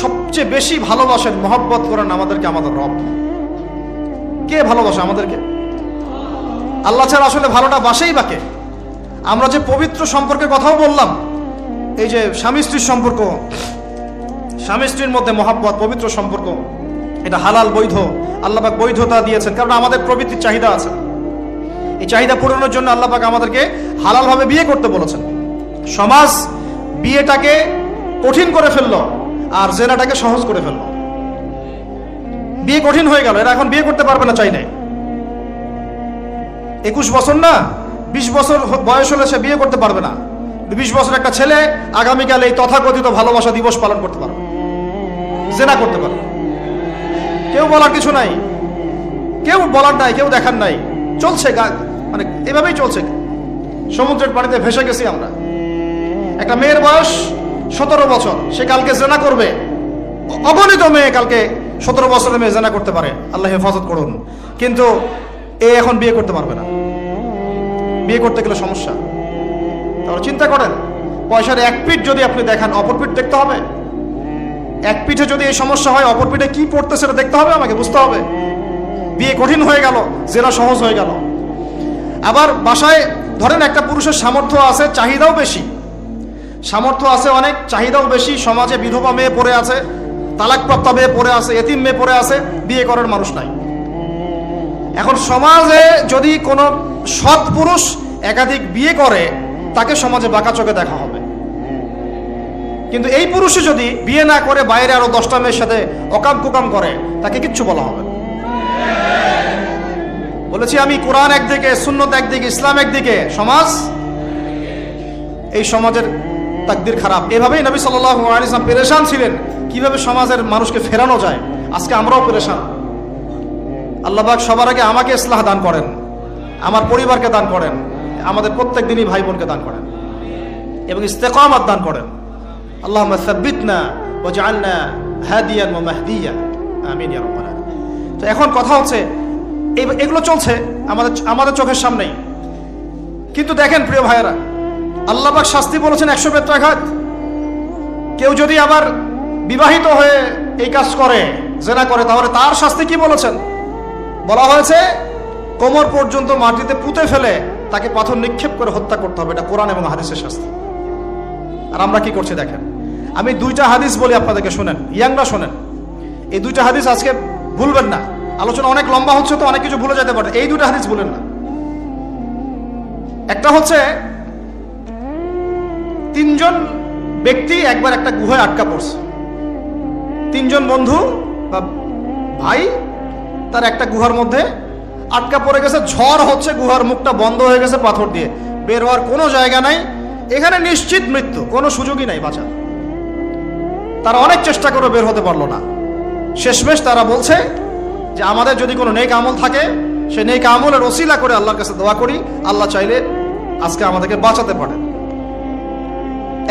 সবচেয়ে বেশি ভালোবাসেন, মহব্বত করেন আমাদেরকে আমাদের রব। কে ভালোবাসে আমাদেরকে? আল্লাহ ছাড়া আসলে ভালোটা বাসেই বাকে। আমরা যে পবিত্র সম্পর্কের কথাও বললাম, এই যে স্বামী স্ত্রীর সম্পর্ক, স্বামী স্ত্রীর মধ্যে মহব্বত, পবিত্র সম্পর্ক, এটা হালাল, বৈধ। আল্লাহ পাক বৈধতা দিয়েছেন, কারণ আমাদের প্রবৃত্তির চাহিদা আছে। এই চাহিদা পূরণের জন্য আল্লাহ পাক আমাদেরকে হালালভাবে বিয়ে করতে বলেছেন। সমাজ বিয়েটাকে কঠিন করে ফেললো আর জেনাটাকে সহজ করে ফেললো। বিয়ে কঠিন হয়ে গেল, এরা এখন বিয়ে করতে পারবে না চাইলে। 21 বছর না, 20 বছর বয়স হলে সে বিয়ে করতে পারবে না। 20 বছর একটা ছেলে আগামীকাল এই তথাকথিত ভালোবাসা দিবস পালন করতে পারবে, জেনা করতে পারবে। কেউ বলার কিছু নাই, কেউ বলার নাই, কেউ দেখার নাই। চলছে, মানে এভাবেই চলছে। সমুদ্রের পানিতে ভেসে গেছি আমরা। একটা মেয়ের বয়স 17 বছর, সে কালকে জেনা করবে। অগণিত মেয়ে কালকে 17 বছরের মেয়ে জেনা করতে পারে, আল্লাহ হেফাজত করুন। কিন্তু এ এখন বিয়ে করতে পারবে না। বিয়ে করতে গেলে সমস্যা। তাহলে চিন্তা করেন, পয়সার এক পিঠ যদি আপনি দেখান, অপর পিঠ দেখতে হবে। এক পিঠে যদি এই সমস্যা হয়, অপর পিঠে কি পড়তে সেটা দেখতে হবে, আমাকে বুঝতে হবে। বিয়ে কঠিন হয়ে গেল, জেনা সহজ হয়ে গেল। আবার বাসায় ধরেন একটা পুরুষের সামর্থ্য আছে, চাহিদাও বেশি, সামর্থ্য আছে অনেক, চাহিদাও বেশি। সমাজে বিধবা মেয়ে পড়ে আছে, তালাকপ্রাপ্ত মেয়ে পড়ে আছে, এতিম মেয়ে পড়ে আছে, বিয়ে করার মানুষ নাই। এখন সমাজে যদি কোনো সৎ পুরুষ একাধিক বিয়ে করে, তাকে সমাজে বাঁকা চোখে দেখা হবে। কিন্তু এই পুরুষে যদি বিয়ে না করে বাইরে আরো 10টা মেয়ের সাথে অকাম কুকাম করে, তাকে কিচ্ছু বলা হবে না। বলেছি আমি, কোরআন একদিকে, সুন্নত একদিকে, ইসলাম একদিকে, সমাজ, এই সমাজের তাকদির খারাপ। এভাবেই নবী সাল্লাল্লাহু আলাইহি ওয়াসাল্লাম পেরেশান ছিলেন, কিভাবে সমাজের মানুষকে ফেরানো যায়। আজকে আমরাও পেরেশান। আল্লাহ পাক সবার আগে আমাকে ইসলাহ দান করেন, আমার পরিবারকে দান করেন, আমাদের প্রত্যেক দিনই ভাই বোনকে দান করেন এবং ইস্তেকামাত দান করেন। আল্লাহুম্মা সাব্বিতনা ওয়াজআলনা হাদিয়ান ওয়া মাহদিয়ান, আমিন ইয়া রাব্বাল আলামিন। তো এখন কথা হচ্ছে, এগুলো চলছে আমাদের চোখের সামনেই। কিন্তু দেখেন প্রিয় ভাইয়েরা, আল্লাহ পাক শাস্তি বলেছেন 100 বেত্রাঘাত। কেউ যদি আবার বিবাহিত হয়ে এই কাজ করে, জেনা করে, তাহলে তার শাস্তি কি বলেছেন? বলা হয়েছে কোমর পর্যন্ত মাটিতে পুঁতে ফেলে তাকে পাথর নিক্ষেপ করে হত্যা করতে হবে। এটা কোরআন এবং হাদিসের শাস্তি। আর আমরা কি করছি দেখেন। আমি 2টা হাদিস বলি আপনাদেরকে, শোনেন, ইয়াংরা শোনেন। এই 2টা হাদিস আজকে ভুলবেন না। আলোচনা অনেক লম্বা হচ্ছে তো অনেক কিছু ভুলে যেতে পারে, এই 2টা হাদিস ভুলেন না। একটা হচ্ছে 3 জন ব্যক্তি একবার একটা গুহায় আটকা পড়ছে। 3 জন বন্ধু বা ভাই তার একটা গুহার মধ্যে আটকা পড়ে গেছে। ঝড় হচ্ছে, গুহার মুখটা বন্ধ হয়ে গেছে পাথর দিয়ে, বের হওয়ার কোনো জায়গা নাই। এখানে নিশ্চিত মৃত্যু, কোনো সুযোগই নাই বাঁচার। তারা অনেক চেষ্টা করে বের হতে পারলো না। শেষমেশ তারা বলছে যে আমাদের যদি কোনো নেক আমল থাকে, সে নেক আমলের ওসিলা করে আল্লাহর কাছে দোয়া করি, আল্লাহ চাইলে আজকে আমাদেরকে বাঁচাতে পারেন।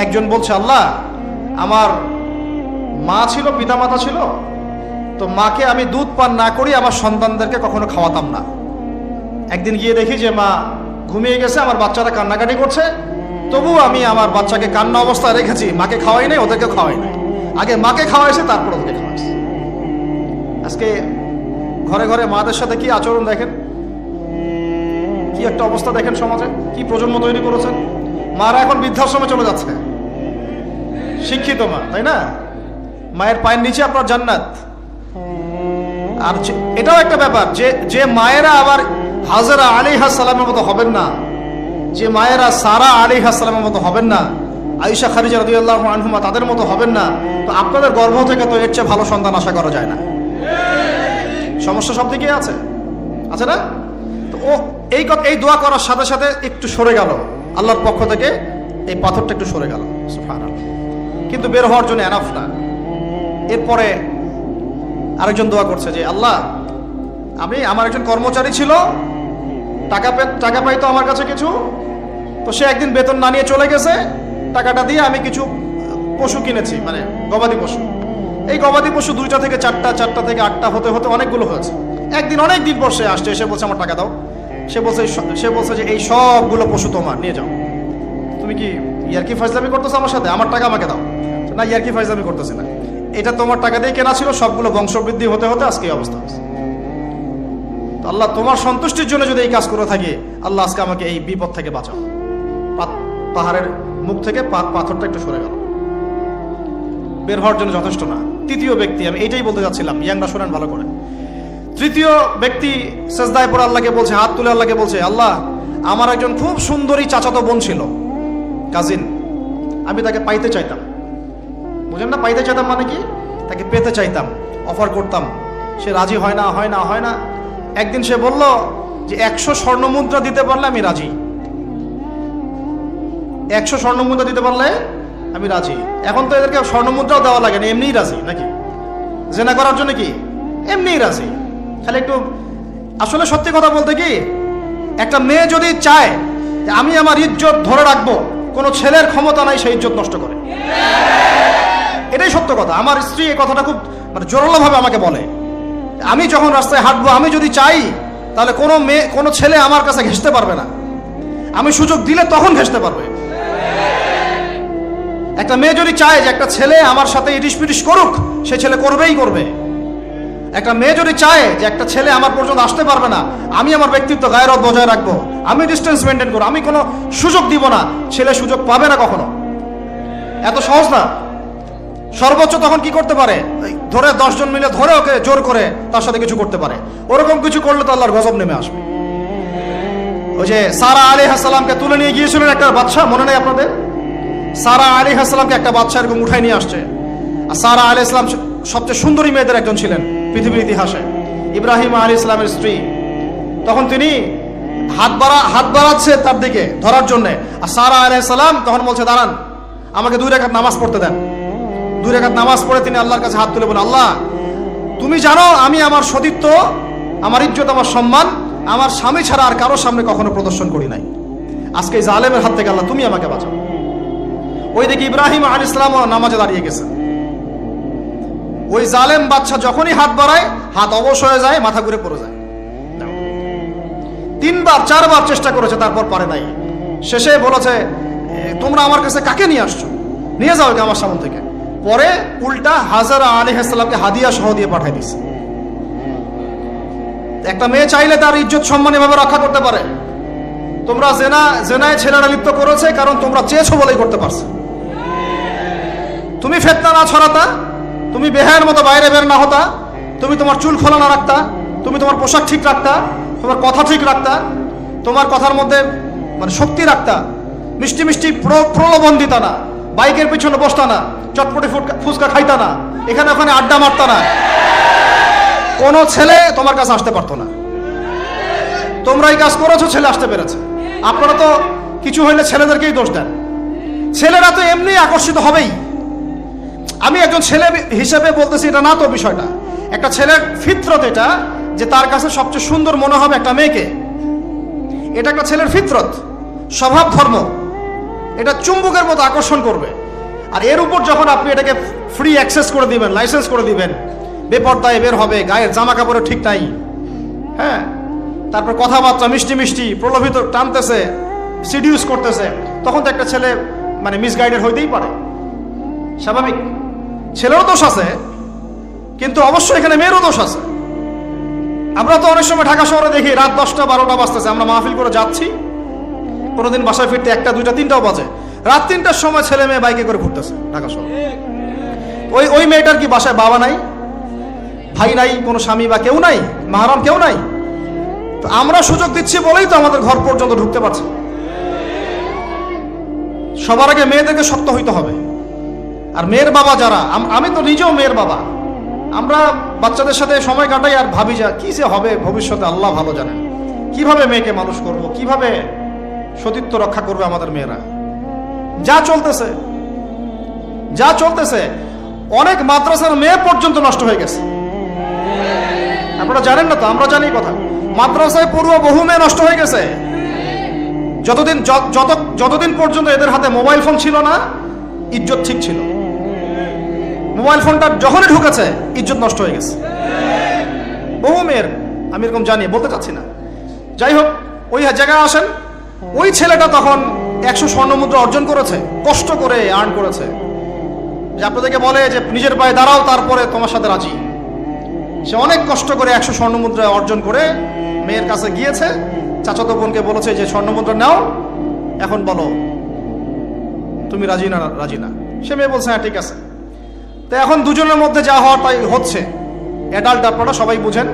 একজন বলছে, আল্লাহ, আমার মা ছিল, পিতামাতা ছিল, তো মাকে আমি দুধ পান না করি আমার সন্তানদেরকে কখনো খাওয়াতাম না। একদিন গিয়ে দেখি যে মা ঘুমিয়ে গেছে, আমার বাচ্চারা কান্নাকাটি করছে, তবু আমি আমার বাচ্চাকে কান্না অবস্থায় রেখেছি, মাকে খাওয়াই নাই, ওদেরকে খাওয়াই নাই। আগে মাকে খাওয়াইছে, তারপর ওদেরকে খাওয়াইছে। আজকে ঘরে ঘরে মাদের সাথে কি আচরণ দেখেন, কি একটা অবস্থা দেখেন সমাজে, কি প্রজন্ম তৈরি করেছেন। মারা এখন বৃদ্ধাশ্রমে চলে যাচ্ছে। শিক্ষিত মা, তাই না? মায়ের পায়ের নিচে আপনার জান্নাত। আর এটাও একটা ব্যাপার, যে মায়েরা আবার হাজরা আলাইহিস সালামের মতো হবেন না, যে মায়েরা সারা আলাইহিস সালামের মতো হবেন না, আয়েশা খাদিজা রাদিয়াল্লাহু আনহুমা তাদের মতো হবেন না, তো আপনাদের গর্ভ থেকে তো এর চেয়ে ভালো সন্তান আশা করা যায় না। সমস্যা সব দিকেই আছে, আছে না? তো এই দোয়া করার সাথে সাথে একটু সরে গেল, আল্লাহর পক্ষ থেকে এই পাথরটা একটু সরে গেল, সুবহানাল্লাহ। কিন্তু বের হওয়ার জন্য এনাফ না। এরপরে আরেকজন দোয়া করছে যে আল্লাহ, আমার একজন কর্মচারী ছিল, টাকা পাইতো আমার কাছে কিছু, তো সে একদিন বেতন না নিয়ে চলে গেছে। টাকাটা দিয়ে আমি কিছু পশু কিনেছি, মানে গবাদি পশু। এই গবাদি পশু 2টা থেকে 4টা, 4টা থেকে 8টা হতে হতে অনেকগুলো হয়েছে। একদিন অনেক দিন পর সে আসছে, এসে বলছে আমার টাকা দাও। সে বলছে যে এই সবগুলো পশু তোমার, নিয়ে যাও। তুমি কি ইয়ারকি ফাজলামি করতেছো আমার সাথে? আমার টাকা আমাকে দাও। না, ইয়ারকি ফাজলামি করতেছি না। এটা তোমার টাকা দিয়ে কেনা ছিল, সবগুলো বংশবৃদ্ধি হতে হতে আজকে এই অবস্থা হচ্ছে। তো আল্লাহ তোমার সন্তুষ্টির জন্য যদি এই কাজ করে থাকি, আল্লাহ আজকে আমাকে এই বিপদ থেকে বাঁচাও। পাহাড়ের মুখ থেকে পাথরটা একটু সরে গেল, বের হওয়ার জন্য যথেষ্ট না। তৃতীয় ব্যক্তি, আমি এইটাই বলতে যাচ্ছিলাম, ইয়াংরা শোনেন ভালো করে। তৃতীয় ব্যক্তি সেজদায় পড়ে আল্লাহকে বলছে, হাত তুলে আল্লাহকে বলছে, আল্লাহ আমার একজন খুব সুন্দরী চাচাতো বোন ছিল, কাজিন, আমি তাকে পাইতে চাইতাম। বুঝেন না, পাইতে চাইতাম মানে কি? তাকে পেতে চাইতাম, অফার করতাম, সে রাজি হয় না হয় না হয় না। একদিন সে বলল যে 100 স্বর্ণ মুদ্রা দিতে পারলে আমি রাজি, 100 স্বর্ণ মুদ্রা দিতে পারলে আমি রাজি। এখন তো এদেরকে স্বর্ণ মুদ্রাও দেওয়া লাগে না, এমনিই রাজি নাকি? জেনা করার জন্য কি এমনিই রাজি, খালি একটু। আসলে সত্যি কথা বলতে কি, একটা মেয়ে যদি চায় যে আমি আমার ইজ্জত ধরে রাখবো, কোনো ছেলের ক্ষমতা নাই সেই ইজ্জত নষ্ট করে। এটাই সত্য কথা। আমার স্ত্রী এই কথাটা খুব মানে জোরালোভাবে আমাকে বলে, আমি যখন রাস্তায় হাঁটবো, আমি যদি চাই তাহলে কোনো ছেলে আমার কাছে ঘেঁষতে পারবে না, আমি সুযোগ দিলে তখন ঘেঁষতে পারবে। একটা মেয়ে যদি চায় যে একটা ছেলে আমার সাথে ইটিস পিটিস করুক, সে ছেলে করবেই করবে। একটা মেয়ে যদি চায় যে একটা ছেলে আমার পর্যন্ত আসতে পারবে না, আমি আমার ব্যক্তিত্ব গায়রত বজায় রাখবো, আমি ডিস্টেন্স মেনটেন করবো, আমি কোনো সুযোগ দিব না, ছেলে সুযোগ পাবে না কখনো। এত সহজ না। সর্বোচ্চ তখন কি করতে পারে, ধরে 10 জন মিলে ধরে ওকে জোর করে তার সাথে কিছু করতে পারে। ওরকম কিছু করলে তো আল্লাহর গজব নেমে আসবে। ওই যে সারা আলাইহিস সালামকে তুলে নিয়ে গিয়েছিলেন একটা বাদশা, মনে নেই আপনাদের? সারা আলাইহিস সালামকে একটা বাদশা এরকম উঠাই নিয়ে আসছে। আর সারা আলাইহিস সালাম সবচেয়ে সুন্দরী মেয়েদের একজন ছিলেন পৃথিবীর ইতিহাসে, ইব্রাহিম আলাইহিস সালামের স্ত্রী। তখন তিনি হাত বাড়াচ্ছে তার দিকে ধরার জন্য, আর সারা আলাইহিস সালাম তখন বলছে, দাঁড়ান, আমাকে 2 রাকাত নামাজ পড়তে দেন। 2 রাকাত নামাজ পড়ে তিনি আল্লাহর কাছে হাত তুলে বলেন, আল্লাহ তুমি জানো আমি আমার সতীত্ব, আমার ইজ্জত, আমার সম্মান আমার স্বামী ছাড়া আর কারোর সামনে কখনো প্রদর্শন করি নাই। আজকে এই জালেমের হাত থেকে আল্লাহ তুমি আমাকে বাঁচাও। ওই দিকে ইব্রাহিম আলাইহিস সালাম নামাজে দাঁড়িয়ে গেছেন। ওই জালেম বাদশা যখনই হাত বাড়ায়, হাত অবশ হয়ে যায়, মাথা ঘুরে পড়ে যায়। 3বার 4বার চেষ্টা করেছে, তারপর পারে নাই। শেষে বলেছে, তোমরা আমার কাছে কাকে নিয়ে আসছো, নিয়ে যাও আমার সামনে থেকে। পরে উল্টা হাজারা আলাইহিস সালামকে হাদিয়া সহ দিয়ে পাঠিয়ে দিয়েছে। একটা মেয়ে চাইলে তার ইজ্জত সম্মান এভাবে রক্ষা করতে পারে। তোমরা জেনায় ছেলেরা লিপ্ত করেছে কারণ তোমরা চেয়েছো বলেই করতে পারছো। তুমি ফিতনা না ছড়াতা, তুমি বেহায়ের মতো বাইরে বের না হতা, তুমি তোমার চুল খোলা না রাখতা, তুমি তোমার পোশাক ঠিক রাখতা, তোমার কথা ঠিক রাখতা, তোমার কথার মধ্যে মানে শক্তি রাখতা, মিষ্টি মিষ্টি প্রলোভন দিতা না, বাইকের পিছনে বসতা না, চটপটি ফুচকা খাইতা না, এখানে ওখানে আড্ডা মারতা না, কোনো ছেলে তোমার কাছে আসতে পারতো না। তোমরা এই কাজ করেছো, ছেলে আসতে পেরেছে। আপনারা তো কিছু হইলে ছেলেদেরকেই দোষ দেন। ছেলেরা তো এমনি আকর্ষিত হবেই। আমি একজন ছেলে হিসেবে বলতেছি এটা না তো বিষয়টা। একটা ছেলের ফিতরত এটা যে তার কাছে সবচেয়ে সুন্দর মনে হবে একটা মেয়েকে। এটা একটা ছেলের ফিতরত, স্বভাব ধর্ম, এটা চুম্বকের মতো আকর্ষণ করবে। আর এর উপর যখন আপনি এটাকে ফ্রি অ্যাক্সেস করে দিবেন, লাইসেন্স করে দিবেন, বেপরদায় বের হবে, গায়ের জামা কাপড়ে ঠিক নাই, হ্যাঁ, তারপর কথাবার্তা মিষ্টি মিষ্টি প্রলোভিত টানতেছে, সিডিউস করতেছে, তখন তো একটা ছেলে মানে মিসগাইডেড হইতেই পারে, স্বাভাবিক। ছেলেরও দোষ আছে, কিন্তু অবশ্যই এখানে মেয়েরও দোষ আছে। আমরা তো অনেক সময় ঢাকা শহরে দেখি রাত 10টা 12টা বাজতেছে, আমরা মাহফিল করে যাচ্ছি, কোনোদিন বাসায় ফিরতে 1টা 2টা 3টাও বাজে। রাত 3টার সময় ছেলে মেয়ে বাইকে করে ঘুরতেছে ঢাকা শহরে। ওই মেয়েটার কি বাসায় বাবা নাই, ভাই নাই, কোনো স্বামী বা কেউ নাই, মাহরাম কেউ নাই? তো আমরা সুযোগ দিচ্ছি বলেই তো আমাদের ঘর পর্যন্ত ঢুকতে পারছে। সবার আগে মেয়েদেরকে শক্ত হইতে হবে। আর মেয়ের বাবা যারা, আমি তো নিজেও মেয়ের বাবা, আমরা বাচ্চাদের সাথে সময় কাটাই আর ভাবি যা কি যে হবে ভবিষ্যতে আল্লাহ ভালো জানেন। কিভাবে মেয়েকে মানুষ করব, কিভাবে সতীত্ব রক্ষা করবে আমাদের মেয়েরা। যা চলতেছে অনেক মাদ্রাসার মেয়ে পর্যন্ত নষ্ট হয়ে গেছে। আপনারা জানেন না তো, আমরা জানি কথা। মাদ্রাসায় পড়ুয়া বহু মেয়ে নষ্ট হয়ে গেছে। যতদিন পর্যন্ত এদের হাতে মোবাইল ফোন ছিল না, ইজ্জত ঠিক ছিল। মোবাইল ফোনটা যখনই ঢুকেছে, ইজ্জত নষ্ট হয়ে গেছে বহু মেয়ের। আমি এরকম জানি, বলতে চাচ্ছি না। যাই হোক, ওই জায়গায় আসেন, ওই ছেলেটা তখন 100 স্বর্ণ মুদ্রা অর্জন করেছে, কষ্ট করে আর্ন করেছে, যে আপনাদেরকে বলে যে নিজের পায়ে দাঁড়াও, তারপরে তোমার সাথে রাজি। সে অনেক কষ্ট করে 100 স্বর্ণমুদ্রা অর্জন করে মেয়ের কাছে গিয়েছে, চাচাতো বোনকে বলেছে যে স্বর্ণমুদ্রা নাও, এখন বলো তুমি রাজি না রাজি না। সে মেয়ে বলছে হ্যাঁ ঠিক আছে। তো এখন দুজনের মধ্যে যা হওয়ার তাই হচ্ছে, অ্যাডাল্ট আপনারা সবাই বুঝেন।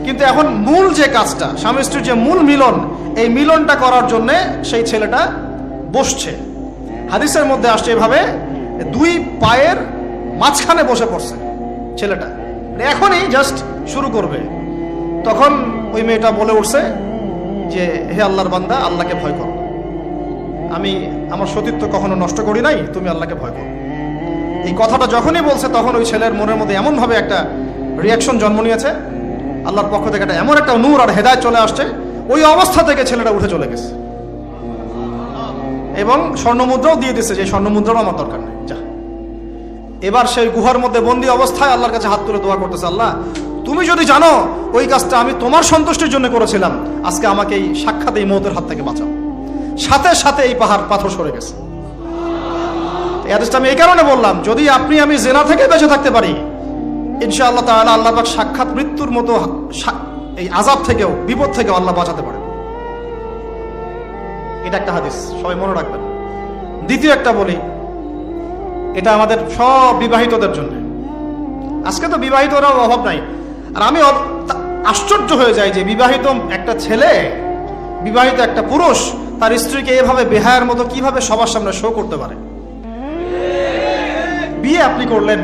কিন্তু এখন মূল যে কাজটা, স্বামী স্ত্রীর যে মূল মিলন, এই মিলনটা করার জন্যে সেই ছেলেটা বসছে। হাদিসের মধ্যে আসছে এভাবে, দুই পায়ের মাঝখানে বসে পড়ছে ছেলেটা, এখনই জাস্ট শুরু করবে। তখন ওই মেয়েটা বলে উঠছে যে হে আল্লাহর বান্দা, আল্লাহকে ভয় করো, আমি আমার সতীত্ব কখনো নষ্ট করি নাই, তুমি আল্লাহকে ভয় করো। এই কথাটা যখনই বলছে তখন ওই ছেলের মনের মধ্যে এমনভাবে একটা রিয়াকশন জন্ম নিয়েছে, আল্লাহর পক্ষ থেকে এমন একটা নূর আর হেদায়েত চলে আসছে, ওই অবস্থা থেকে ছেলেটা উঠে চলে গেছে এবং স্বর্ণমুদ্রাও দিয়ে দিচ্ছে, যে স্বর্ণমুদ্রাও আমার দরকার নেই, যা। এবার সেই গুহার মধ্যে বন্দি অবস্থায় আল্লাহর কাছে হাত তুলে দোয়া করতেছে, আল্লাহ তুমি যদি জানো ওই কাজটা আমি তোমার সন্তুষ্টির জন্য করেছিলাম, আজকে আমাকে এই সাক্ষাৎ এই মৌতের হাত থেকে বাঁচাও। সাথে সাথে এই পাহাড় পাথর সরে গেছে। এই হাদিসটা আমি এই কারণে বললাম, যদি আপনি আমি জেনা থেকে বেঁচে থাকতে পারি, ইনশাআল্লাহ তাআলা আল্লাহ পাক সাক্ষাৎ মৃত্যুর মতো এই আযাব থেকেও, বিপদ থেকেও আল্লাহ বাঁচাতে পারেন। এটা একটা হাদিস, সবাই মনে রাখবেন। দ্বিতীয় একটা বলি, এটা আমাদের সব বিবাহিতদের জন্য। আজকে তো বিবাহিতরাও অভাব নাই। আর আমি আশ্চর্য হয়ে যাই যে বিবাহিত একটা ছেলে, বিবাহিত একটা পুরুষ তার স্ত্রীকে এভাবে বেহায়ার মতো কিভাবে সবার সামনে শো করতে পারে। বিয়ে আপনি করলেন,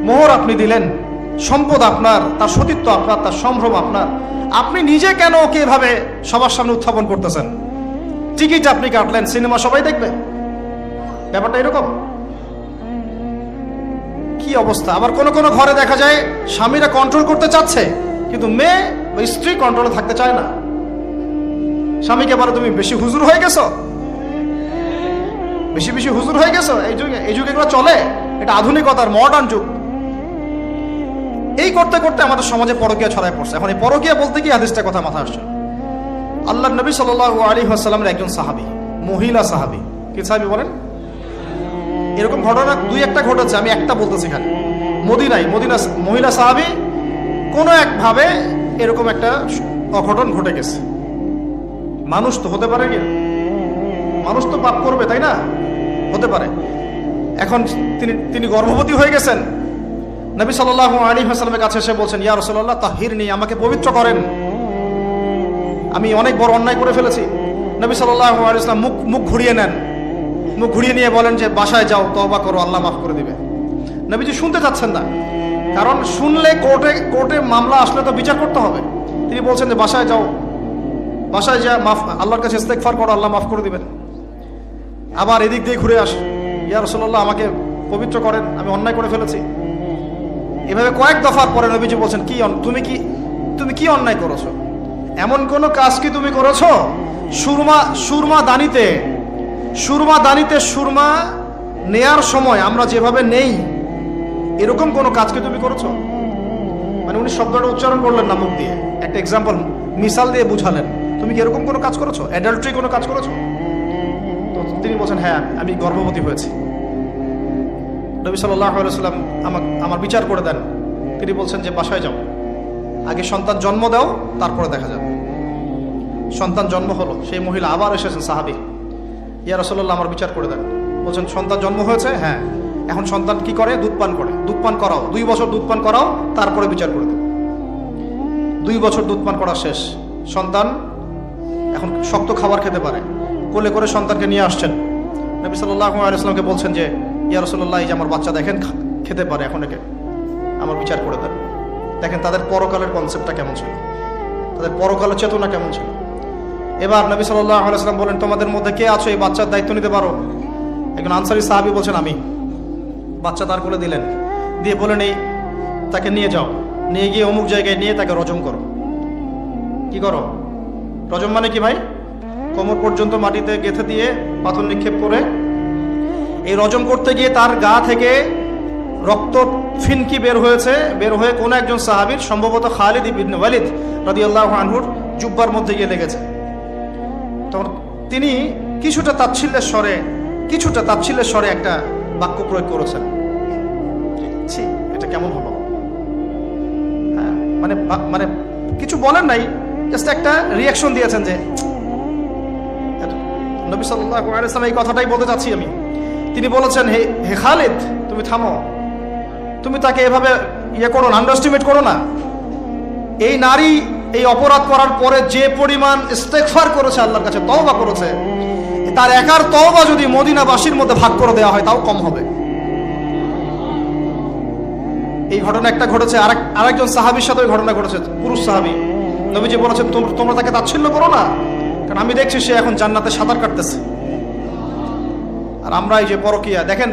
মোহর আপনি দিলেন, সম্পদ আপনার, তার সতীত্ব আপনার, তার সম্ভ্রম আপনার, আপনি নিজে কেন ওকে এভাবে সবার সামনে উত্থাপন করতেছেন? টিকিট আপনি কাটলেন, সিনেমা সবাই দেখবে, ব্যাপারটা এরকম। কি অবস্থা! আবার কোন কোন ঘরে দেখা যায় স্বামীরা কন্ট্রোল করতে চাচ্ছে, কিন্তু মেয়ে বা স্ত্রী কন্ট্রোলে থাকতে চায় না। স্বামীকে বলে তুমি বেশি হুজুর হয়ে গেছো, বেশি বেশি হুজুর হয়ে গেছো। এই যুগে এগুলো চলে, এটা আধুনিকতার মডার্ন যুগ। এই করতে করতে আমাদের সমাজে পরকীয়া ছড়ায় পড়ছে। এখন এই পরকীয়া বলতে কি হাদিসটা কথা মাথা আসছে। আল্লাহর নবী সাল্লাল্লাহু আলাইহি ওয়াসাল্লামের একজন সাহাবী, মহিলা সাহাবী, কি সাহাবী বলেন? এরকম ঘটনা দুই একটা ঘটেছে, আমি একটা বলতেছি খালি। মদিনা মহিলা সাহাবী কোনো একভাবে এরকম একটা অঘটন ঘটে গেছে। মানুষ তো হতে পারে, কি মানুষ তো পাপ করবে, তাই না? হতে পারে। এখন তিনি গর্ভবতী হয়ে গেছেন। নবী সাল্লাল্লাহু আলাইহি ওয়াসাল্লামের কাছে এসে বলছেন, ইয়া রাসূলুল্লাহ তাহহিরনি, আমাকে পবিত্র করেন, আমি অনেক বড় অন্যায় করে ফেলেছি। নবী সাল্লাল্লাহু আলাইহি ওয়াসাল্লাম মুখ ঘুরিয়ে নেন, মুখ ঘুরিয়ে নিয়ে বলেন যে বাসায় যাও, তওবা করো, আল্লাহ মাফ করে দিবে। নবীজি শুনতে চাচ্ছেন না, কারণ শুনলে কোর্টে মামলা আসলে তো বিচার করতে হবে। তিনি বলছেন যে বাসায় যাও, বাসায় যা মাফ, আল্লাহর কাছে ইস্তেগফার করো, আল্লাহ মাফ করে দিবেন। আবার এদিক দিয়ে ঘুরে আস, ইয়া রাসূলুল্লাহ আমাকে পবিত্র করেন, আমি অন্যায় করে ফেলেছি। এভাবে কয়েক দফার পরে নবীজি বলছেন, তুমি কি অন্যায় করেছো? এমন কোন কাজ কি তুমি করেছো? সুরমা দানিতে সুরমা নেয়ার সময় আমরা যেভাবে নেই, এরকম কোন কাজ কি তুমি করেছো? মানে উনি শব্দটা উচ্চারণ করলেন না মুখ দিয়ে, একটা এক্সাম্পল মিসাল দিয়ে বুঝালেন, তুমি কি এরকম কোনো কাজ করেছো? অ্যাডাল্ট্রি কোনো কাজ করেছো? তো তিনি বলছেন, হ্যাঁ আমি গর্ভবতী হয়েছি। নবী সাল্লাল্লাহু আলাইহি ওয়াসাল্লাম আমার বিচার করে দেন। তিনি বলছেন যে বাসায় যাও, আগে সন্তান জন্ম দাও, তারপরে দেখা যাবে। সন্তান জন্ম হলো, সেই মহিলা আবার এসেছেন সাহাবী, ইয়া রাসূলুল্লাহ আমার বিচার করে দেন। বলছেন সন্তান জন্ম হয়েছে, হ্যাঁ, এখন সন্তান কি করে? দুধ পান করে। দুধ পান করাও, 2 বছর দুধ পান করাও, তারপরে বিচার করে দেব। 2 বছর দুধ পান করা শেষ, সন্তান এখন শক্ত খাবার খেতে পারে। কোলে করে সন্তানকে নিয়ে আসছেন, নবী সাল্লাল্লাহু আলাইহি ওয়াসাল্লামকে বলছেন যে ইয়া রাসূলুল্লাহ, এই যে আমার বাচ্চা দেখেন খেতে পারে, এখন একে আমার বিচার করে দেন। দেখেন তাদের পরকালের কনসেপ্টটা কেমন ছিল, তাদের পরকালের চেতনা কেমন ছিল। এবার নবী সাল্লাল্লাহু আলাইহি ওয়াসাল্লাম বলেন, তোমাদের মধ্যে কে আছো এই বাচ্চার দায়িত্ব নিতে পারো? একজন আনসারী সাহাবী বলছেন আমি। বাচ্চা তার কোলে দিলেন, দিয়ে বলেন এই তাকে নিয়ে যাও, নিয়ে গিয়ে অমুক জায়গায় নিয়ে তাকে রজম করো। কি করো? রজম মানে কি ভাই? কোমর পর্যন্ত মাটিতে গেঁথে দিয়ে পাথর নিক্ষেপ করে, এই রজম করতে গিয়ে তার গা থেকে রক্ত ফিনকি বের হয়ে কোন একজন সাহাবীর, সম্ভবত খালিদ ইবনে ওয়ালিদ রাদিয়াল্লাহু আনহুর জুব্বার মধ্যে গিয়ে লেগেছে। তখন তিনি কিছুটা তাচ্ছিল্যের স্বরে একটা বাক্য প্রয়োগ করেছেন। এটা কেমন হলো? হ্যাঁ, মানে মানে কিছু বলেন নাই, জাস্ট একটা রিয়াকশন দিয়েছেন যে নবী সাল্লাল্লাহু আলাইহি ওয়াসাল্লাম এই কথাটাই বলতে চাচ্ছি আমি। তিনি বলেছেন, হে খালিদ, তুমি থামো, তুমি তাকে এভাবে ইয়ে করো না, আন্ডারস্টিমেট করো না। এই নারী এই অপরাধ করার পরে যে পরিমাণ ইস্তেগফার করেছে, আল্লাহর কাছে তওবা করেছে, তার একার তওবা যদি মদিনাবাসীর মধ্যে ভাগ করে দেওয়া হয় তাও কম হবে। এই ঘটনা একটা ঘটেছে, আরেকজন সাহাবীর সাথে ওই ঘটনা ঘটেছে, পুরুষ সাহাবী। নবীজি বলেছেন, তোমরা তাকে তাচ্ছিল্য করো না, কারণ আমি দেখছি সে এখন জান্নাতে সাঁতার কাটতেছে। আর আমরা এই যে পরকিয়া, দেখেন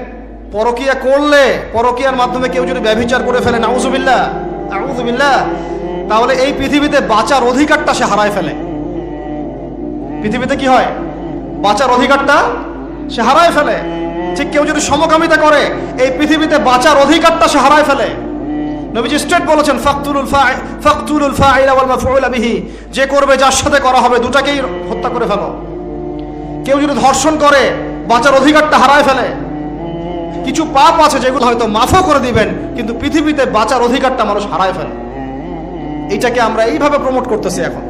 পরকিয়া করলে, পরকিয়ার মাধ্যমে কেউ যদি ব্যভিচার করে ফেলে, নাউযুবিল্লাহ আউযুবিল্লাহ, তাহলে এই পৃথিবীতে বাঁচার অধিকারটা সে হারায় ফেলে। পৃথিবীতে কি হয়? বাঁচার অধিকারটা সে হারায় ফেলে। ঠিক কেউ যদি সমকামিতা করে, এই পৃথিবীতে বাঁচার অধিকারটা সে হারায় ফেলে। নবীজি স্ট্রেট বলেছেন, ফাকতুলুল ফাইলা ওয়াল মাফউলা বিহি, যে করবে যার সাথে করা হবে দুটাকেই হত্যা করে ফেলো। কেউ যদি ধর্ষণ করে, বাঁচার অধিকারটা হারায় ফেলে। কিছু পাপ আছে যেগুলো হয়তো মাফও করে দিবেন, কিন্তু পৃথিবীতে বাঁচার অধিকারটা মানুষ হারায় ফেলে। এইটাকে আমরা এইভাবে প্রমোট করতেছি এখন।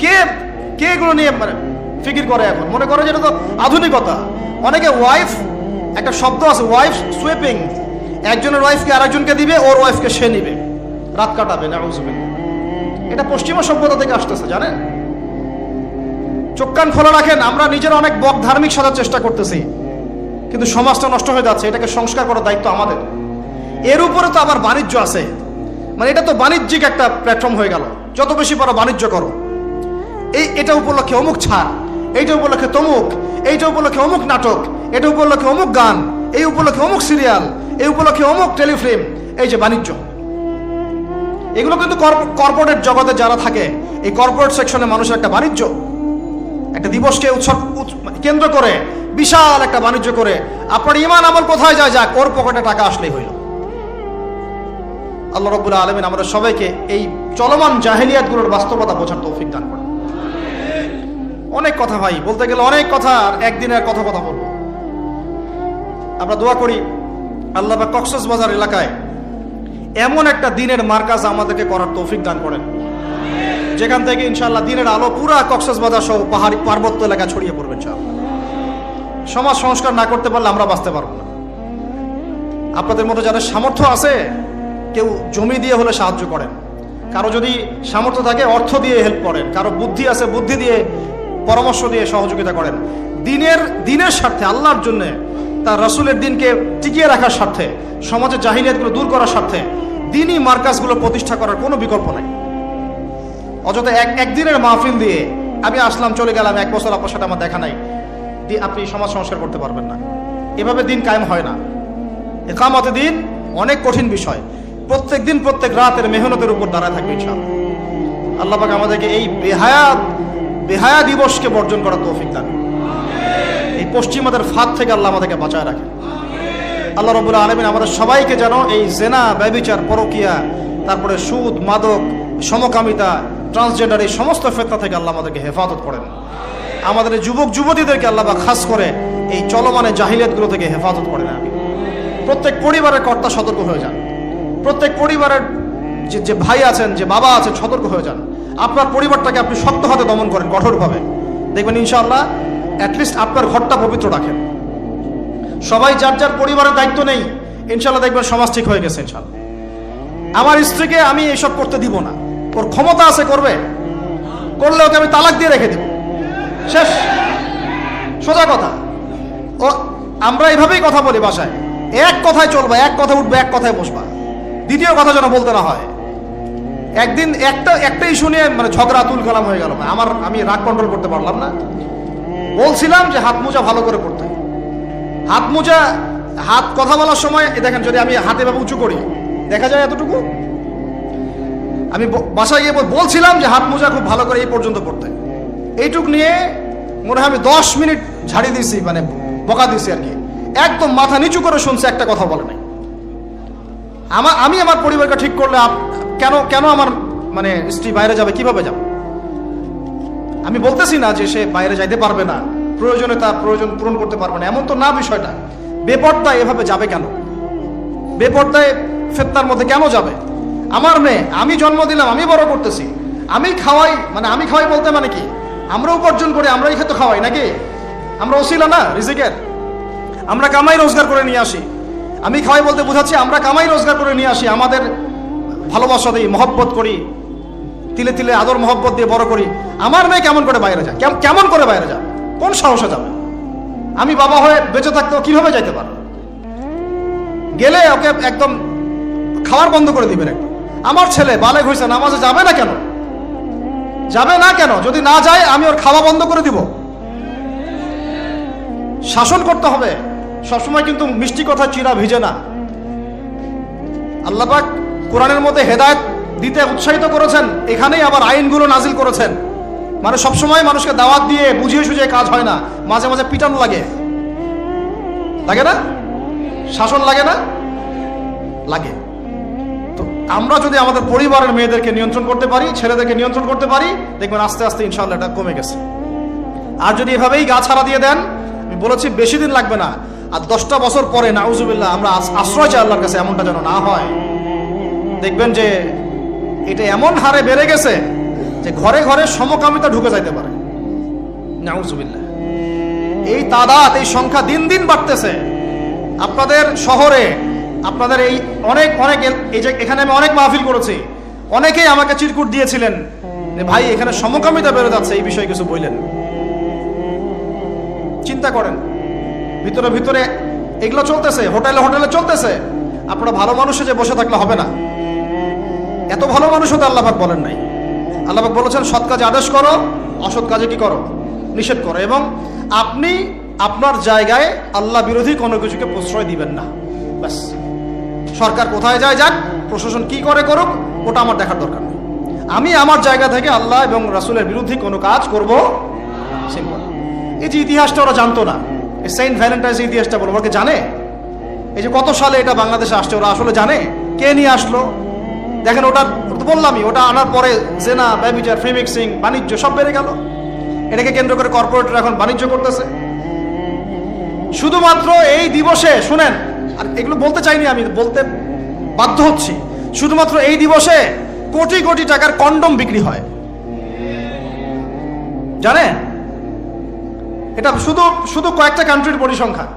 কে কে এগুলো নিয়ে মানে ফিকির করে? এখন মনে করে যে এটা তো আধুনিকতা। অনেকে ওয়াইফ, একটা শব্দ আছে ওয়াইফ সুইপিং, একজনের ওয়াইফকে আরেকজনকে দিবে, ওর ওয়াইফকে সে নিবে, রাত কাটাবে। নাউযুবিল্লাহ। এটা পশ্চিমা সভ্যতা থেকে আসতেছে, জানেন? চোখ কান খোলা রাখেন। আমরা নিজেরা অনেক বক ধার্মিক সাজার চেষ্টা করতেছি, কিন্তু সমাজটা নষ্ট হয়ে যাচ্ছে। এটাকে সংস্কার করার দায়িত্ব আমাদের। এর উপরে তো আবার বাণিজ্য আছে, মানে এটা তো বাণিজ্যিক একটা প্ল্যাটফর্ম হয়ে গেল। যত বেশি পারো বাণিজ্য করো। এটা উপলক্ষে অমুক ছাড়, এইটা উপলক্ষে তমুক, এইটা উপলক্ষে অমুক নাটক, এটা উপলক্ষে অমুক গান, এই উপলক্ষে অমুক সিরিয়াল, এই উপলক্ষে অমুক টেলিফিল্ম। এই যে বাণিজ্য, এগুলো কিন্তু কর্পোরেট জগতে যারা থাকে, এই কর্পোরেট সেকশনে মানুষের একটা বাণিজ্য। একটা দিবসকে উৎসব কেন্দ্র করে বিশাল একটা বাণিজ্য করে আপনার ঈমান আমল কোথায় যায়? যাক, ওর পকেটে টাকা আসলেই হইল। আল্লাহ রাব্বুল আলামিন আমাদের সবাইকে এই চলমান জাহেলিয়াতগুলোর বাস্তবতা বোঝার তৌফিক দান করেন। অনেক কথা ভাই, বলতে গেলে অনেক কথা, আর একদিনের কথা বলবো। আমরা দোয়া করি আল্লাহ পাক কক্সবাজার এলাকায় এমন একটা দিনের মার্কাজ আমাদেরকে করার তৌফিক দান করেন, যেখান থেকে ইনশাআল্লাহ দিনের আলো পুরা কক্সবাজার সহ পাহাড়ি পার্বত্য এলাকা ছড়িয়ে পড়বে ইনশাআল্লাহ। সমাজ সংস্কার না করতে পারলে আমরা বাঁচতে পারবো না। আপনাদের মতো যাদের সামর্থ্য আছে, কেউ জমি দিয়ে হলে সাহায্য করেন, কারো যদি সামর্থ্য থাকে অর্থ দিয়ে হেল্প করেন, কারো বুদ্ধি আছে বুদ্ধি দিয়ে, পরামর্শ দিয়ে সহযোগিতা করেন। দিনের স্বার্থে, আল্লাহর জন্য, তার রাসূলের দিনকে টিকিয়ে রাখার স্বার্থে, সমাজের জাহিলিয়াতগুলো দূর করার স্বার্থে দিনই মার্কাজগুলো প্রতিষ্ঠা করার কোনো বিকল্প নাই। অযথা একদিনের মাহফিল দিয়ে আমি আসলাম চলে গেলাম, 1 বছর আপনার সাথে আমার দেখা নাই, আপনি সমাজ সংস্কার করতে পারবেন না। এভাবে দিন কায়েম হয় না। ইকামতে দিন অনেক কঠিন বিষয়। প্রত্যেক দিন প্রত্যেক রাতের মেহনতের উপর দাঁড়ায় থাকবে ইনশাআল্লাহ। আল্লাহ পাক আমাদেরকে এই বেহায়া দিবসকে বর্জন করার তৌফিক দান। এই পশ্চিমাদের ফাঁদ থেকে আল্লাহ আমাদেরকে বাঁচায় রাখে। আল্লাহ রাব্বুল আলামিন আমাদের সবাইকে যেন এই জেনা, ব্যভিচার, পরকিয়া, তারপরে সুদ, মাদক, সমকামিতা, ট্রান্সজেন্ডার, এই সমস্ত ফিতনা থেকে আল্লাহ আমাদেরকে হেফাজত করেন। আমাদের যুবক যুবতীদেরকে আল্লাহ পাক খাস করে এই চলমানে জাহিলিয়াতগুলো থেকে হেফাজত করেন। আমি প্রত্যেক পরিবারের কর্তা সতর্ক হয়ে যান। প্রত্যেক পরিবারের যে ভাই আছেন, যে বাবা আছেন, সতর্ক হয়ে যান। আপনার পরিবারটাকে আপনি শক্ত হাতে দমন করেন, কঠোরভাবে। দেখবেন ইনশাআল্লাহ অ্যাটলিস্ট আপনার ঘরটা পবিত্র রাখেন। সবাই যার যার পরিবারের দায়িত্ব নেই, ইনশাআল্লাহ দেখবেন সমাজ ঠিক হয়ে গেছে ইনশাআল্লাহ। আমার স্ত্রীকে আমি এসব করতে দিব না, ওর ক্ষমতা আছে করবে, করলে ওকে আমি তালাক দিয়ে রেখে দেব, শেষ, সোজা কথা। ও আমরা এভাবেই কথা বলি বাসায়, এক কথায় চলবা, এক কথা উঠবে, এক কথায় বসবা, দ্বিতীয় কথা যেন বলতে না হয়। একদিন একটা ইস্যু নিয়ে মানে ঝগড়া তুল কালাম হয়ে গেল। আমি রাগ কন্ট্রোল করতে পারলাম না। বলছিলাম যে হাত মোজা ভালো করে পড়তে। হাত মোজা, হাত কথা বলার সময় দেখেন, যদি আমি হাতে ভাবে উঁচু করি দেখা যায় এতটুকু। আমি বাসায় গিয়ে বলছিলাম যে হাত মোজা খুব ভালো করে এই পর্যন্ত পড়তে। এইটুক নিয়ে মনে হয় আমি 10 মিনিট ঝাড়িয়ে দিয়েছি, মানে বকা দিয়েছি আর কি। একদম মাথা নিচু করে শুনছে, একটা কথা বলে নাই। আমি আমার পরিবারকে ঠিক করলে কেন আমার মানে স্ত্রী বাইরে যাবে, কিভাবে যাবে? আমি বলতেছি না যে সে বাইরে যাইতে পারবে না, প্রয়োজনে তার প্রয়োজন পূরণ করতে পারবে না, এমন তো না বিষয়টা। বেপর্দা এভাবে যাবে কেন? বেপর্দায় ফিতনার মধ্যে কেন যাবে? আমার মেয়ে, আমি জন্ম দিলাম, আমি বড় করতেছি, আমি খাওয়াই, মানে আমি খাওয়াই বলতে মানে কি, আমরা উপার্জন করি, আমরাই খেতে খাওয়াই নাকি? আমরা ওসিলা না রিজিকের, আমরা কামাই রোজগার করে নিয়ে আসি। আমি খাওয়াই বলতে বোঝাচ্ছি আমরা কামাই রোজগার করে নিয়ে আসি, আমাদের ভালোবাসা দিই, মহব্বত করি, তিলে তিলে আদর মহব্বত দিয়ে বড় করি। আমার মেয়ে কেমন করে বাইরে যায়? কেমন করে বাইরে যাবে? কোন সাহসে যাবে? আমি বাবা হয়ে বেঁচে থাকতেও কিভাবে যাইতে পারো? গেলে ওকে একদম খাওয়ার বন্ধ করে দিবেন একদম। আমার ছেলে বালেগ হয়েছে, নামাজে যাবে না কেন? যাবে না কেন? যদি না যায় আমি ওর খাওয়া বন্ধ করে দিব। শাসন করতে হবে সবসময়, কিন্তু মিষ্টি কথা চিরা ভিজে না। আল্লাহ পাক কোরআনের মধ্যে হেদায়েত দিতে উৎসাহিত করেছেন, এখানেই আবার আইনগুলো নাজিল করেছেন। মানে সবসময় মানুষকে দাওয়াত দিয়ে বুঝিয়ে সুঝিয়ে কাজ হয় না, মাঝে মাঝে পিটানো লাগে, লাগে না? শাসন লাগে না? লাগে। তো আমরা যদি আমাদের পরিবারের মেয়েদেরকে নিয়ন্ত্রণ করতে পারি, ছেলেদেরকে নিয়ন্ত্রণ করতে পারি, দেখবেন আস্তে আস্তে ইনশাআল্লাহ এটা কমে গেছে। আর যদি এভাবেই গা ছাড়া দিয়ে দেন, আমি বলেছি বেশি দিন লাগবে না, আর 10টা বছর পরে নাউজুবিল্লাহ আমরা আশ্রয় চাই আল্লাহর কাছে, এমনটা যেন না হয়। দেখবেন যে এটা এমন হারে বেড়ে গেছে যে ঘরে ঘরে সমকামিতা ঢুকে যাইতে পারে। নাউজুবিল্লাহ, এই তাদাত, এই সংখ্যা দিন দিন বাড়তেছে। আপনাদের শহরে, আপনাদের এই অনেক অনেক, এই যে এখানে আমি অনেক মাহফিল করেছি, অনেকেই আমাকে চিরকুট দিয়েছিলেন যে ভাই এখানে সমকামিতা বেড়ে যাচ্ছে, এই বিষয়ে কিছু বললেন। চিন্তা করেন, ভিতরে ভিতরে এগুলো চলতেছে, হোটেলে হোটেলে চলতেছে। আপনারা ভালো মানুষে যে বসে থাকলে হবে না, এত ভালো মানুষও তো আল্লাহ পাক বলেন নাই। আল্লাহ পাক বলেছেন সৎ কাজে আদেশ করো, অসৎ কাজে কি করো? নিষেধ করো। এবং আপনি আপনার জায়গায় আল্লাহ বিরোধী কোনো কিছুকে প্রশ্রয় দিবেন না। ব্যাস, সরকার কোথায় যায় যাক, প্রশাসন কি করে করুক, ওটা আমার দেখার দরকার নেই। আমি আমার জায়গা থেকে আল্লাহ এবং রাসূলের বিরোধী কোনো কাজ করব। সিম্পল। এই যে ইতিহাসটা ওরা জানতো না, এই সেন্ট ভ্যালেন্টাইন্স ইতিহাসটা বলো, ওরা জানে এই যে কত সালে এটা বাংলাদেশে আসছে, ওরা আসলে জানে কে নিয়ে আসলো? দেখেন, ওটা তো বললামই, ওটা আনার পরে জেনা, ব্যভিচার, ফ্রি মিক্সিং, বাণিজ্য সব বেড়ে গেল। এটাকে কেন্দ্র করে কর্পোরেটরা এখন বাণিজ্য করতেছে। শুধুমাত্র এই দিবসে, শুনেন, আর এগুলো বলতে চাইনি, আমি বলতে বাধ্য হচ্ছি, শুধুমাত্র এই দিবসে কোটি কোটি টাকার কন্ডম বিক্রি হয়, জানেন? এটা শুধু শুধু কয়েকটা কান্ট্রির পরিসংখ্যান।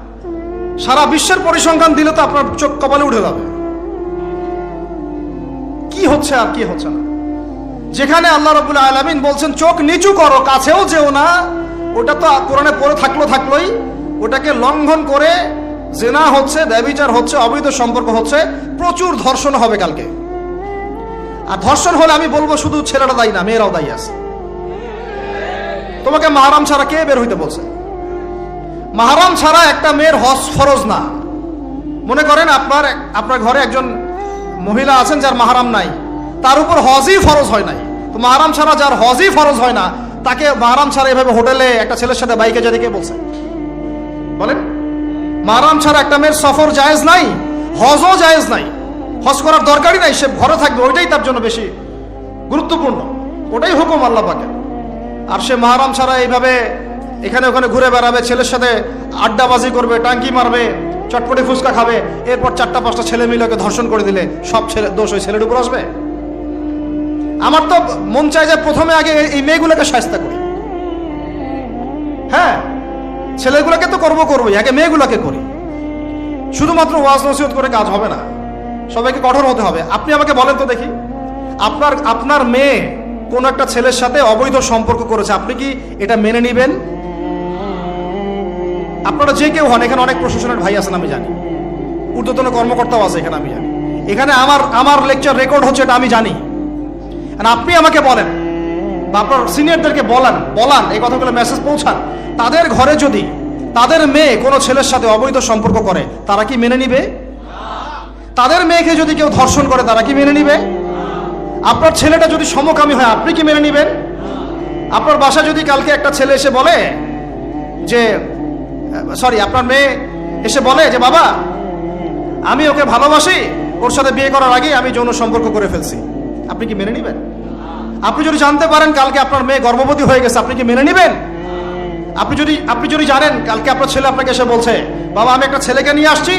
সারা বিশ্বের পরিসংখ্যান দিলে তো আপনার চোখ কপালে উঠে যাবে। কি হচ্ছে আর কি হচ্ছে না। যেখানে আল্লাহ রাব্বুল আলামিন বলছেন চোখ নিচু করো, কাছেও যেও না, ওটা তো কোরআনে পড়ে থাকলোই, ওটাকে লঙ্ঘন করে জেনা হচ্ছে, ব্যভিচার হচ্ছে, অবৈধ সম্পর্ক হচ্ছে, প্রচুর ধর্ষণ হবে কালকে। আর ধর্ষণ হলে আমি বলবো শুধু ছেলেরা দায়ী না, মেয়েরাও দায়ী আছে। তোমাকে মাহরাম ছাড়া কে বের হইতে বলছে? মাহরাম ছাড়া একটা মেয়ের হজ ফরজ না। মনে করেন আপনার ঘরে একজন মহিলা আছেন যার মাহরাম নাই, তার উপর হজই ফরজ হয় নাই, তো মাহরাম ছাড়া যার হজই ফরজ হয় না, তাকে মাহরাম ছাড়া এভাবে হোটেলে একটা ছেলের সাথে বাইকে যেতে কে বলছে? বলেন, মাহরাম ছাড়া একটা মেয়ের সফর জায়েজ নাই, হজও জায়েজ নাই, হজ করার দরকারই নাই, সে ঘরে থাকবে, ওইটাই তার জন্য বেশি গুরুত্বপূর্ণ, ওটাই হুকুম আল্লাহ পাকের। আর সে মাহরাম ছাড়া এইভাবে এখানে ওখানে ঘুরে বেড়াবে, ছেলের সাথে আড্ডাবাজি করবে, টাঙ্কি মারবে, চটপটি ফুচকা খাবে, এরপর 4-5টা ছেলে মিলে ওকে ধর্ষণ করে দিলে সব ছেলে দোষ ওই ছেলের উপর আসবে? আমার তো মন চায় যে প্রথমে আগে এই মেয়েগুলোকে শায়েস্তা করি। হ্যাঁ, ছেলেগুলোকে তো করবোই, আগে মেয়েগুলোকে করি। শুধুমাত্র ওয়াজ নসিহত করে কাজ হবে না, সবাইকে কঠোর হতে হবে। আপনি আমাকে বলেন তো দেখি, আপনার মেয়ে কোন একটা ছেলের সাথে অবৈধ সম্পর্ক করেছে, আপনি কি এটা মেনে নেবেন? আপনারা যে কেউ হন, এখানে অনেক প্রশাসনের ভাই আছেন আমি জানি, ঊর্ধ্বতন কর্মকর্তাও আছে এখানে আমি জানি, এখানে আমার লেকচার রেকর্ড হচ্ছে এটা আমি জানি। আপনি আমাকে বলেন বা আপনার সিনিয়রদেরকে বলান এই কথাগুলো মেসেজ পৌঁছান, তাদের ঘরে যদি তাদের মেয়ে কোনো ছেলের সাথে অবৈধ সম্পর্ক করে তারা কি মেনে নিবে? তাদের মেয়েকে যদি কেউ ধর্ষণ করে তারা কি মেনে নিবে? আপনার ছেলেটা যদি সমকামী হয় আপনি কি মেনে নেবেন? আপনার বাসায় যদি কালকে একটা ছেলে এসে বলে যে আপনার মেয়ে এসে বলে যে বাবা আমি ওকে ভালোবাসি, ওর সাথে বিয়ে করার আগে আমি যৌন সম্পর্ক করে ফেলছি, আপনি কি মেনে নেবেন? আপনি যদি জানতে পারেন কালকে আপনার মেয়ে গর্ভবতী হয়ে গেছে, আপনি কি মেনে নেবেন? আপনি যদি জানেন কালকে আপনার ছেলে আপনাকে এসে বলছে বাবা আমি একটা ছেলেকে নিয়ে আসছি,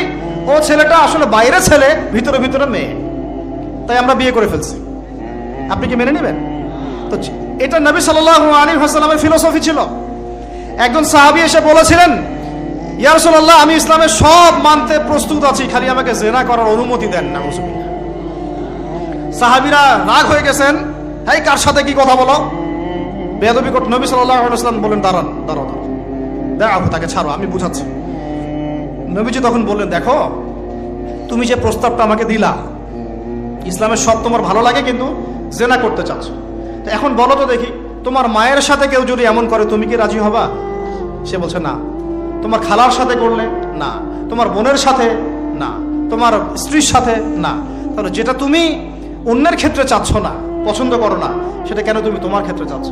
ও ছেলেটা আসলে বাইরে ছেলে, ভিতরে ভিতরে মেয়ে, তাই আমরা বিয়ে করে ফেলছি। আপনি কি মেনে নেবেন? তো এটা নবী সাল্লাল্লাহু আলাইহি ওয়াসাল্লামের ফিলোসফি ছিল। একজন সাহাবী এসে বলেছিলেন, ইয়া রাসূলুল্লাহ, আমি ইসলামের সব মানতে প্রস্তুত আছি, খালি আমাকে জিনা করার অনুমতি দেন না। সাহাবীরা রাগ হয়ে গেছেন, এই কার সাথে কি কথা বলো, বেয়াদবি করতে। নবী সাল্লাল্লাহু আলাইহি ওয়াসাল্লাম বললেন, দাঁড়ান, দেখো তাকে ছাড়ো, আমি বুঝাচ্ছি। নবীজি তখন বললেন, দেখো তুমি যে প্রস্তাবটা আমাকে দিলা, ইসলামের সব তোমার ভালো লাগে, কিন্তু জেনা করতে চাচ্ছ, তো এখন বলো তো দেখি, তোমার মায়ের সাথে কেউ যদি এমন করে তুমি কি রাজি হবা? সে বলছে না। তোমার খালার সাথে করলে না, তোমার বোনের সাথে না, তোমার স্ত্রীর সাথে না। তাহলে যেটা তুমি অন্যের ক্ষেত্রে চাচ্ছ না, পছন্দ করো না, সেটা কেন তুমি তোমার ক্ষেত্রে চাচ্ছ?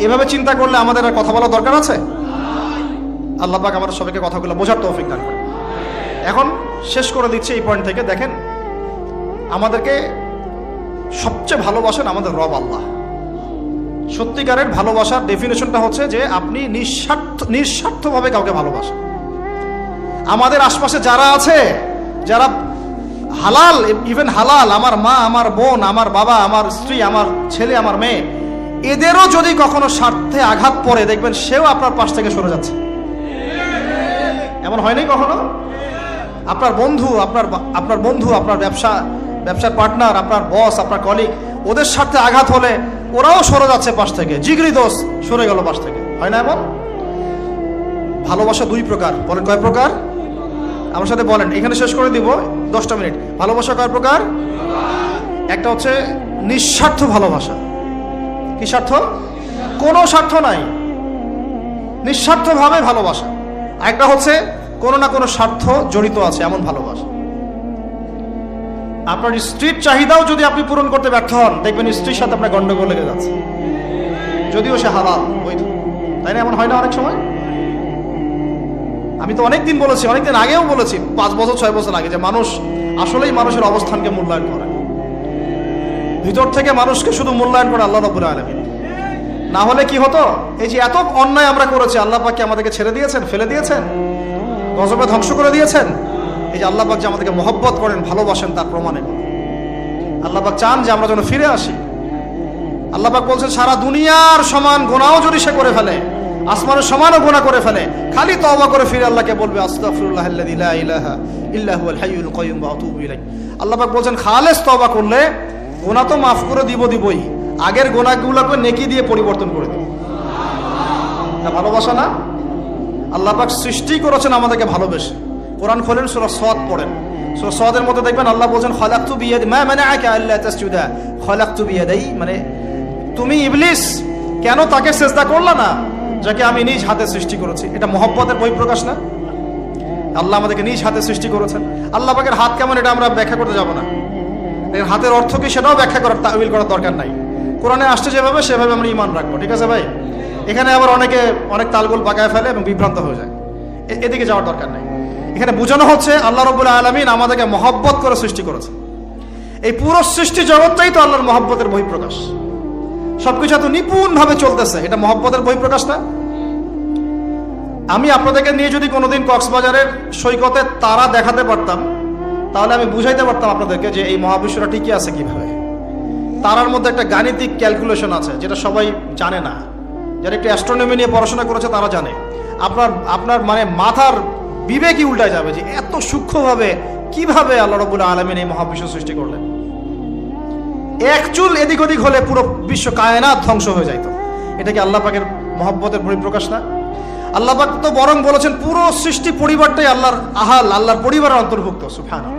এভাবে চিন্তা করলে আমাদের আর কথা বলার দরকার আছে? আল্লাহ পাক আমাদের সবাইকে কথাগুলো বোঝার তৌফিক দান করে। এখন শেষ করে দিচ্ছি এই পয়েন্ট থেকে। দেখেন, আমাদেরকে সবচেয়ে ভালোবাসেন আমাদের রব আল্লাহ। সত্যিকারের ভালোবাসার ডেফিনেশনটা হচ্ছে যে আপনি নিঃস্বার্থভাবে কাউকে ভালোবাসেন। আমাদের আশপাশে যারা আছে, যারা হালাল, ইভেন হালাল, আমার মা, আমার বোন, আমার বাবা, আমার স্ত্রী, আমার ছেলে, আমার মেয়ে, এদেরও যদি কখনো স্বার্থে আঘাত পড়ে, দেখবেন সেও আপনার পাশ থেকে সরে যাচ্ছে। এমন হয়নি কখনো? আপনার বন্ধু, আপনার ব্যবসার পার্টনার, আপনার বস, আপনার কলিগ, ওদের স্বার্থে আঘাত হলে ওরাও সরে যাচ্ছে পাশ থেকে, জিগরি দোষ সরে গেল পাশ থেকে, হয় না এমন? ভালোবাসা দুই প্রকার। বলেন কয় প্রকার? আমার সাথে বলেন, এখানে শেষ করে দিব 10টা মিনিট। ভালোবাসা কয় প্রকার? একটা হচ্ছে নিঃস্বার্থ ভালোবাসা। কি স্বার্থ? কোনো স্বার্থ নাই, নিঃস্বার্থভাবে ভালোবাসা। আরেকটা হচ্ছে কোনো না কোনো স্বার্থ জড়িত আছে এমন ভালোবাসা। আপনার স্ত্রীর চাহিদাও যদি আপনি পূরণ করতে ব্যর্থ হন, দেখবেন স্ত্রীর সাথে আপনার গন্ডগোল লেগে যাচ্ছে, যদিও সে হালাল বৈধ, তাই না? এমন হয় না অনেক সময়? আমি তো অনেকদিন বলেছি, অনেকদিন আগেও বলেছি, 5 বছর 6 বছর আগে, যে মানুষ আসলেই মানুষের অবস্থানকে মূল্যায়ন করে। ভিতর থেকে মানুষকে শুধু মূল্যায়ন করে আল্লাহ রাব্বুল আলামিন। না হলে কি হতো? এই যে এত অন্যায় আমরা করেছি, আল্লাহ পাক কি আমাদেরকে ছেড়ে দিয়েছেন, ফেলে দিয়েছেন, গজবে ধ্বংস করে দিয়েছেন? এই যে আল্লাহ পাক যে আমাদেরকে মহব্বত করেন, ভালোবাসেন, তার প্রমাণে আল্লাহ পাক চান যে আমরা যেন ফিরে আসি। আল্লাহ পাক বলছেন, সারা দুনিয়ার সমান গুনাহও যদি সে করে ফেলে, আসমানের সমানও গুনাহ করে ফেলে, খালি তওবা করে ফিরে আল্লাহকে বলবে, আস্তাগফিরুল্লাহাল্লাযী লা ইলাহা ইল্লা হুয়াল হাইয়ুল কাইয়্যুম ওয়া আতুবু ইলাইহি। আল্লাহ পাক বলছেন, খালেস তওবা করলে গুনাহ তো মাফ করে দিবই, আগের গুনাহগুলোকে নেকি দিয়ে পরিবর্তন করে দেব। না ভালোবাসা না? আল্লাহ পাক সৃষ্টি করেছেন আমাদেরকে ভালোবেসে। কোরআন খোলেন, সূরা সাদ পড়েন, সূরা সাদের মধ্যে দেখবেন আল্লাহ বলছেন, খালাকতু বিয়াদি মা মানাআকা আল্লা তাসজুদা খালাকতু বিয়াদাই, মানে তুমি ইবলিস কেন তাকে সিজদা করলা না যাকে আমি নিজ হাতে সৃষ্টি করেছি? এটা মহব্বতের বহিঃপ্রকাশ না? আল্লাহ আমাদেরকে নিজ হাতে সৃষ্টি করেছেন। আল্লাহ পাকের হাত কেমন এটা আমরা ব্যাখ্যা করতে যাব না, হাতের অর্থ কি সেটাও ব্যাখ্যা করার, তাওয়িল করার দরকার নাই। কোরআনে আসছে যেভাবে সেভাবে আমরা ঈমান রাখবো, ঠিক আছে ভাই? এখানে আবার অনেক তালগোল পাকায় ফেলে এবং বিভ্রান্ত হয়ে যায়, এদিকে যাওয়ার দরকার নাই। এখানে বোঝানো হচ্ছে আল্লাহ রাব্বুল আলামিন আমাদেরকে মহব্বত করে সৃষ্টি করেছে। এই পুরো সৃষ্টি জগৎটাই তো আল্লাহর মহব্বতের বহিঃপ্রকাশ। সবকিছু এত নিপুণভাবে চলতেছে, এটা মহব্বতের বহিঃপ্রকাশ না? আমি আপনাদেরকে নিয়ে যদি কোনোদিন কক্সবাজারের সৈকতে তারা দেখাতে পারতাম, তাহলে আমি বুঝাইতে পারতাম আপনাদেরকে যে এই মহাবিশ্বটা টিকে আছে কিভাবে। তারার মধ্যে একটা গাণিতিক ক্যালকুলেশন আছে যেটা সবাই জানে না। যারা একটু অ্যাস্ট্রোনমি নিয়ে পড়াশোনা করেছে তারা জানে। আপনার মানে মাথার বিবেকই উল্টায় যাবে যে এত সূক্ষ্মভাবে কিভাবে আল্লাহ রাব্বুল আলামিন এই মহাবিশ্ব সৃষ্টি করলেন। এক চুল এদিক ওদিক হলে পুরো বিশ্ব কায়নাত ধ্বংস হয়ে যাইত। এটা কি আল্লাহ পাকের মহব্বতের পরিপ্রকাশ না? আল্লাহ পাক তো বরং বলেছেন পুরো সৃষ্টি পরিবারটাই আল্লাহর পরিবারের অন্তর্ভুক্ত। সুবহানাল্লাহ।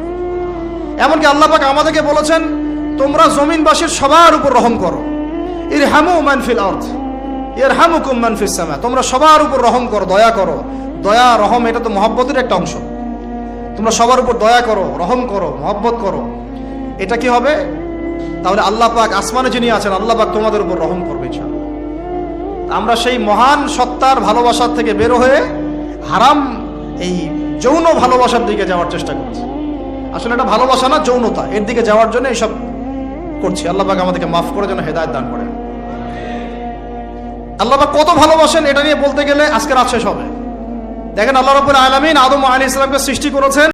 এমনকি আল্লাহ পাক আমাদেরকে বলেছেন, তোমরা জমিনবাসীর সবার উপর রহম করো। ইরহামু মান ফিল আরদ ইয়ারহামুকুম মান ফিস সামা। তোমরা সবার উপর রহম করো, দয়া করো। দয়া, রহম এটা তো মহব্বতের একটা অংশ। তোমরা সবার উপর দয়া করো, রহম করো, মহব্বত করো। এটা কি হবে? তাহলে আল্লাহ পাক আসমানে যিনি আছেন, আল্লাহ পাক তোমাদের উপর রহম করবে ইনশাআল্লাহ। আমরা সেই মহান সত্তার ভালোবাসার থেকে বের হয়ে হারাম এই যৌন ভালোবাসার দিকে যাওয়ার চেষ্টা করছি। আসলে এটা ভালোবাসা না, যৌনতা, এর দিকে যাওয়ার জন্য এইসব করছি। আল্লাহ পাক আমাদেরকে মাফ করে যেন হেদায়েত দান করেন। আল্লাহ পাক কত ভালোবাসেন এটা নিয়ে বলতে গেলে আজকে রাত শেষ হবে। দেখেন আল্লাহ রাব্বুল আলামিন আদম আলাইহিস সালামকে সৃষ্টি করেছেন